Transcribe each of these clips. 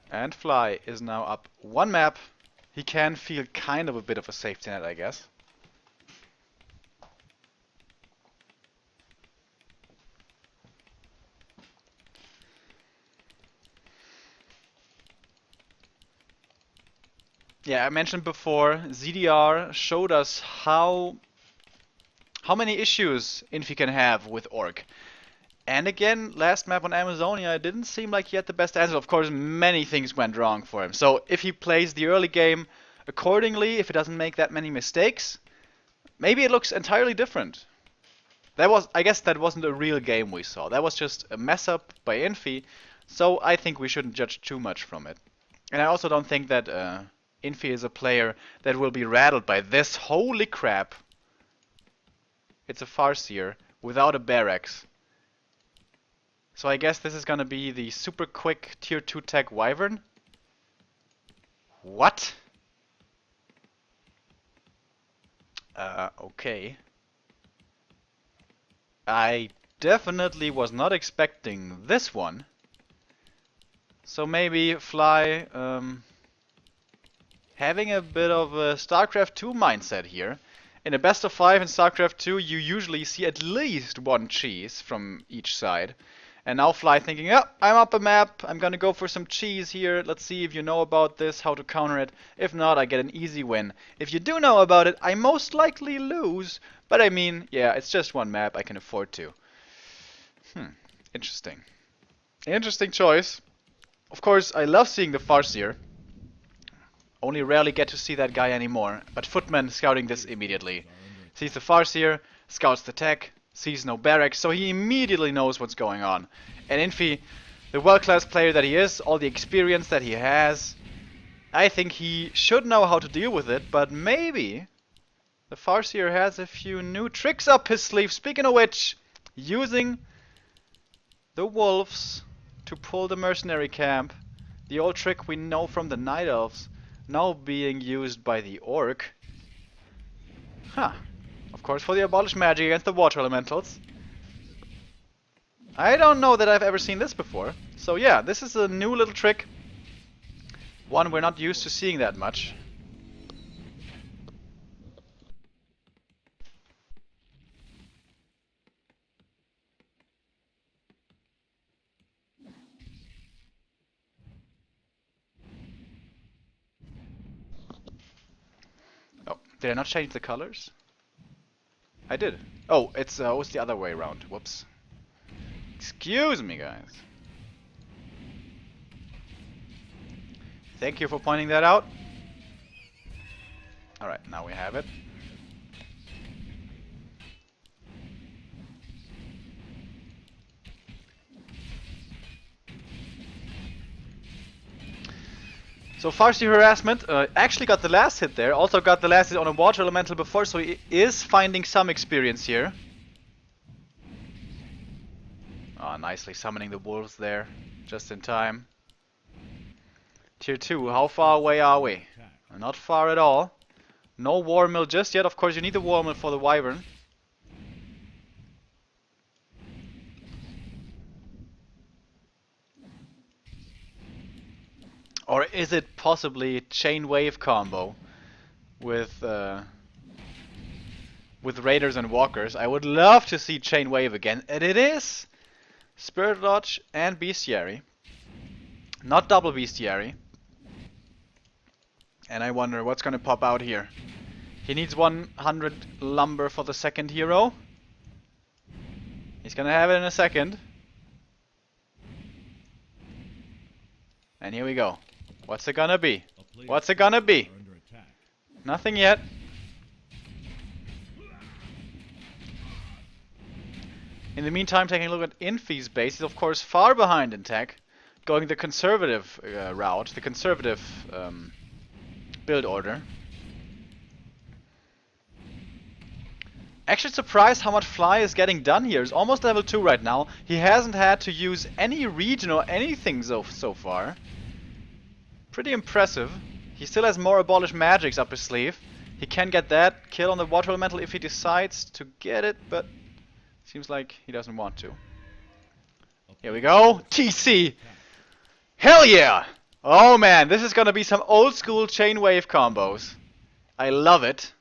And Fly is now up one map. He can feel kind of a bit of a safety net, I guess. Yeah, I mentioned before, ZDR showed us how many issues Infi can have with Orc. And again, last map on Amazonia, it didn't seem like he had the best answer. Of course, many things went wrong for him. So if he plays the early game accordingly, if he doesn't make that many mistakes, maybe it looks entirely different. I guess that wasn't a real game we saw. That was just a mess up by Infi. So I think we shouldn't judge too much from it. And I also don't think that Infi is a player that will be rattled by this. Holy crap. It's a Farseer without a barracks. So I guess this is gonna be the super quick tier 2 tech Wyvern. What? Okay. I definitely was not expecting this one. So maybe Fly having a bit of a StarCraft 2 mindset here. In a best of 5 in StarCraft 2, you usually see at least one cheese from each side. And now Fly thinking, oh, I'm up a map, I'm gonna go for some cheese here, let's see if you know about this, how to counter it. If not, I get an easy win. If you do know about it, I most likely lose. But I mean, yeah, it's just one map, I can afford to. Interesting. Interesting choice. Of course, I love seeing the Farseer. Only rarely get to see that guy anymore. But Footman scouting this immediately. Sees the Farseer, scouts the tech, sees no barracks, so he immediately knows what's going on. And Infi, the world-class player that he is, all the experience that he has, I think he should know how to deal with it, but maybe the Farseer has a few new tricks up his sleeve. Speaking of which, using the wolves to pull the mercenary camp, the old trick we know from the Night Elves, now being used by the Orc. Huh. Of course, for the abolished magic against the water elementals. I don't know that I've ever seen this before. So yeah, this is a new little trick. One we're not used to seeing that much. Oh, did I not change the colors? I did. Oh, it's the other way around. Whoops. Excuse me, guys. Thank you for pointing that out. Alright, now we have it. So Farsi harassment actually got the last hit there. Also got the last hit on a water elemental before, so he is finding some experience here. Oh, nicely summoning the wolves there, just in time. Tier 2, how far away are we? Not far at all. No war mill just yet. Of course, you need the war mill for the Wyvern. Or is it possibly chain wave combo with raiders and walkers? I would love to see chain wave again, and it is Spirit Lodge and Bestiary, not double Bestiary. And I wonder what's gonna pop out here. He needs 100 lumber for the second hero. He's gonna have it in a second. And here we go. What's it gonna be? What's it gonna be? Nothing yet. In the meantime, taking a look at Infi's base, he's of course far behind in tech, going the conservative route, the conservative build order. Actually surprised how much Fly is getting done here. He's almost level 2 right now. He hasn't had to use any region or anything so far. Pretty impressive. He still has more abolished magics up his sleeve. He can get that kill on the water elemental if he decides to get it, but seems like he doesn't want to. Here we go. TC! Hell yeah! Oh man, this is gonna be some old school chain wave combos. I love it.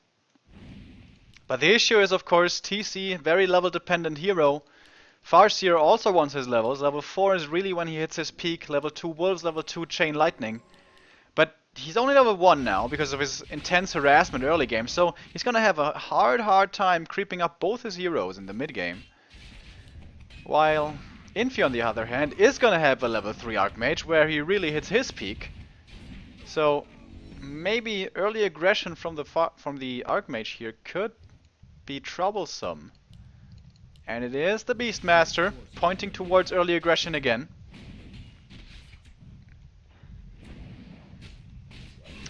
But the issue is, of course, TC, very level dependent hero. Farseer also wants his levels. Level 4 is really when he hits his peak. Level 2 Wolves, level 2 Chain Lightning. But he's only level 1 now because of his intense harassment early game. So he's gonna have a hard time creeping up both his heroes in the mid game. While Infi, on the other hand, is gonna have a level 3 Archmage where he really hits his peak. So maybe early aggression from the Archmage here could be troublesome. And it is the Beastmaster pointing towards early aggression again.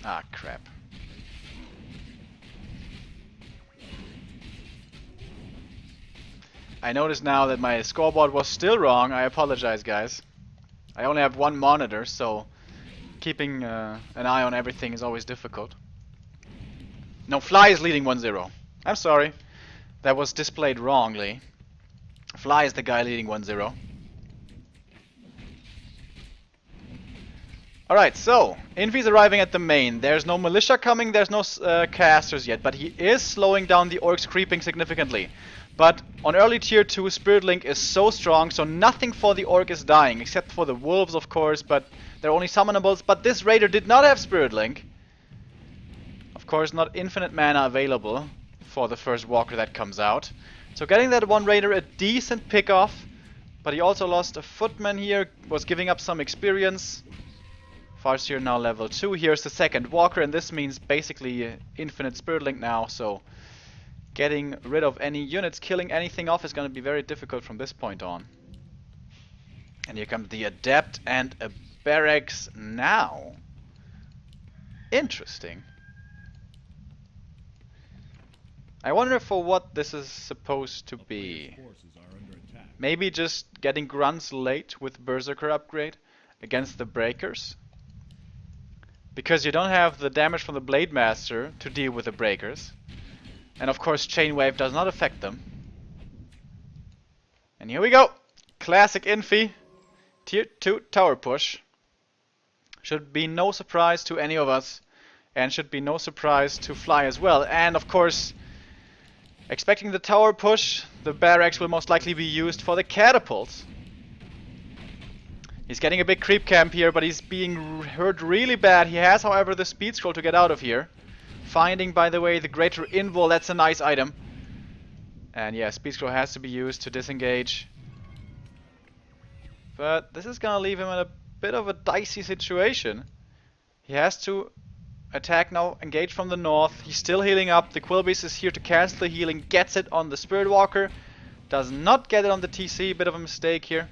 Ah, crap. I notice now that my scoreboard was still wrong. I apologize, guys. I only have one monitor, so keeping an eye on everything is always difficult. No, Fly is leading 1-0. I'm sorry. That was displayed wrongly. Fly is the guy leading 1-0. Alright, so Infi's arriving at the main. There's no militia coming, there's no casters yet, but he is slowing down the orcs creeping significantly. But on early tier 2, Spirit Link is so strong, so nothing for the orc is dying, except for the wolves, of course, but they're only summonables. But this raider did not have Spirit Link. Of course, not infinite mana available for the first walker that comes out. So getting that one raider a decent pick off, but he also lost a footman here, was giving up some experience. Farseer now level 2. Here's the second walker, and this means basically infinite Spirit Link now, so getting rid of any units, killing anything off is going to be very difficult from this point on. And here comes the Adept and a Barracks now. Interesting. I wonder for what this is supposed to be. Maybe just getting grunts late with Berserker upgrade against the Breakers. Because you don't have the damage from the Blade Master to deal with the Breakers. And of course Chain Wave does not affect them. And here we go! Classic Infi. Tier 2 tower push. Should be no surprise to any of us. And should be no surprise to Fly as well. And of course, expecting the tower push, the barracks will most likely be used for the catapults. He's getting a big creep camp here, but he's being hurt really bad. He has, however, the speed scroll to get out of here. Finding, by the way, the greater invul, that's a nice item. And yeah, speed scroll has to be used to disengage. But this is gonna leave him in a bit of a dicey situation. He has to attack now, engage from the north. He's still healing up. The Quillbeast is here to cancel the healing. Gets it on the Spirit Walker. Does not get it on the TC. Bit of a mistake here.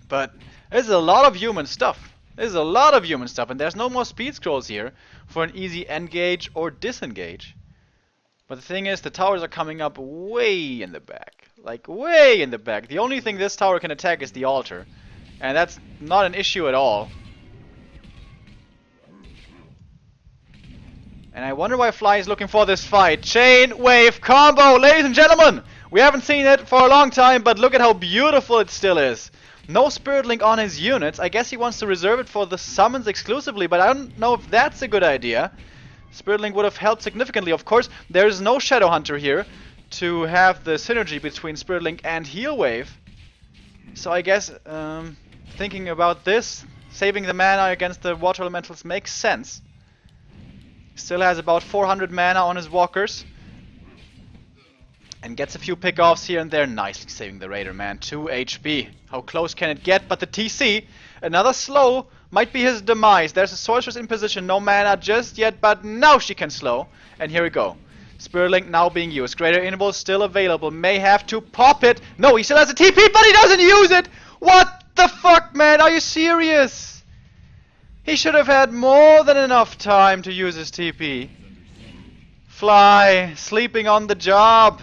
But there's a lot of human stuff. There's a lot of human stuff. And there's no more speed scrolls here for an easy engage or disengage. But the thing is, the towers are coming up way in the back. Like, way in the back. The only thing this tower can attack is the altar. And that's not an issue at all. And I wonder why Fly is looking for this fight. Chain Wave combo, ladies and gentlemen! We haven't seen it for a long time, but look at how beautiful it still is. No Spirit Link on his units. I guess he wants to reserve it for the summons exclusively, but I don't know if that's a good idea. Spirit Link would have helped significantly. Of course, there is no Shadow Hunter here to have the synergy between Spirit Link and Heal Wave. So I guess thinking about this, saving the mana against the Water Elementals makes sense. Still has about 400 mana on his walkers. And gets a few pickoffs here and there. Nicely saving the Raider, man. 2 HP. How close can it get? But the TC, another slow, might be his demise. There's a Sorceress in position. No mana just yet, but now she can slow. And here we go. Spirit Link now being used. Greater Invul still available. May have to pop it. No, he still has a TP, but he doesn't use it! What the fuck, man? Are you serious? He should have had more than enough time to use his TP. Fly, sleeping on the job.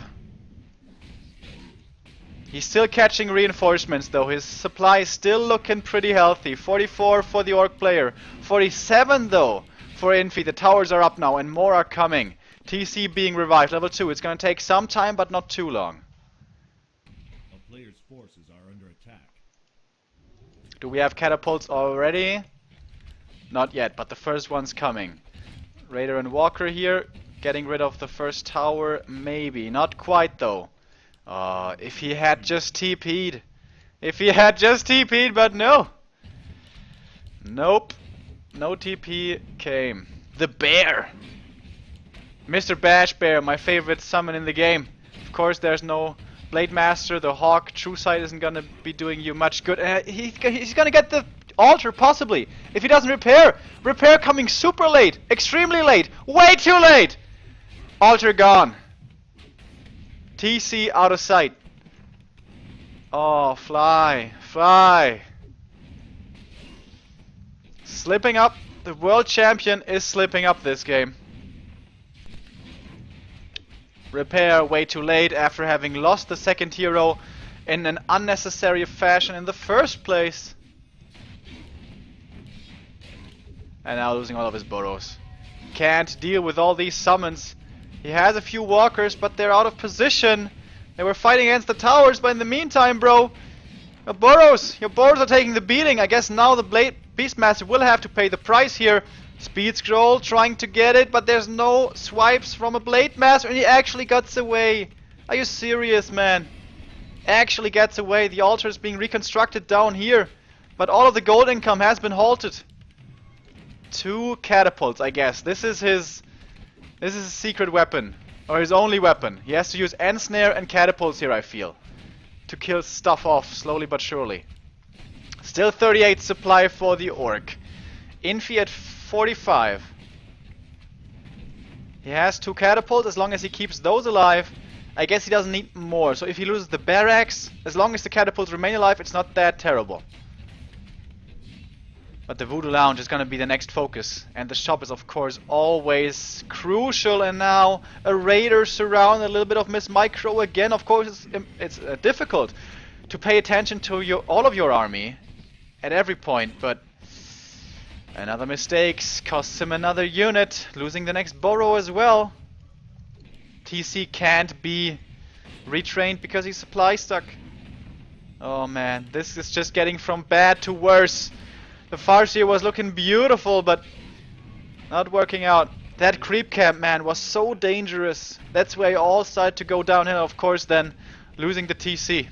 He's still catching reinforcements though. His supply is still looking pretty healthy. 44 for the Orc player. 47 though for Infi. The towers are up now and more are coming. TC being revived. Level 2. It's going to take some time but not too long. A player's forces are under attack. Do we have catapults already? Not yet, but the first one's coming. Raider and Walker here, getting rid of the first tower, maybe. Not quite though. If he had just TP'd. If he had just TP'd, but no. Nope. No TP came. The bear. Mr. Bash Bear, my favorite summon in the game. Of course, there's no Blade Master. The Hawk True Sight isn't gonna be doing you much good. He's gonna get the altar, possibly. If he doesn't repair. Repair coming super late. Extremely late. Way too late. Altar gone. TC out of sight. Oh, Fly. Fly. Slipping up. The world champion is slipping up this game. Repair way too late after having lost the second hero in an unnecessary fashion in the first place. And now losing all of his burrows. Can't deal with all these summons. He has a few walkers, but they're out of position. They were fighting against the towers, but in the meantime, bro, your burrows are taking the beating. I guess now the Beastmaster will have to pay the price here. Speed scroll, trying to get it, but there's no swipes from a Blade Master, and he actually gets away. Are you serious, man? Actually gets away. The altar is being reconstructed down here, but all of the gold income has been halted. 2 catapults, I guess. This is his secret weapon, or his only weapon. He has to use Ensnare and catapults here, I feel, to kill stuff off slowly but surely. Still 38 supply for the Orc. Infi at 45. He has 2 catapults. As long as he keeps those alive, I guess he doesn't need more. So if he loses the barracks, as long as the catapults remain alive, it's not that terrible. But the Voodoo Lounge is gonna be the next focus, and the shop is of course always crucial. And now a Raider surround, a little bit of Miss Micro again. Of course it's difficult to pay attention to all of your army at every point, but another mistake costs him another unit, losing the next burrow as well. TC can't be retrained because he's supply stuck. Oh man, this is just getting from bad to worse. The Farseer was looking beautiful, but not working out. That creep camp, man, was so dangerous. That's where you all started to go downhill, of course, then losing the TC.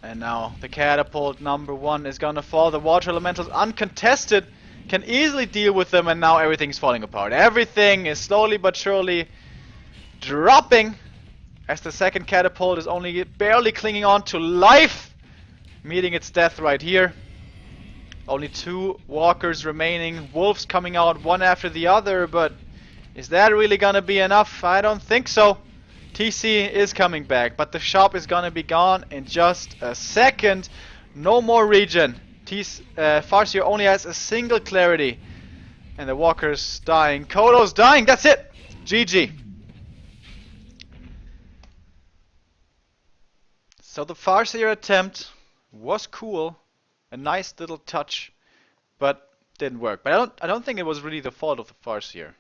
And now the catapult number 1 is gonna fall. The water elementals uncontested can easily deal with them, and now everything's falling apart. Everything is slowly but surely dropping as the second catapult is only barely clinging on to life, meeting its death right here. Only 2 walkers remaining. Wolves coming out one after the other, but is that really gonna be enough? I don't think so. TC is coming back, but the shop is gonna be gone in just a second. No more regen. Farseer only has a single clarity, and the walker's dying. Kodo's dying. That's it. GG. So the Farseer attempt was cool, a nice little touch, but didn't work. But I don't think it was really the fault of the Farseer.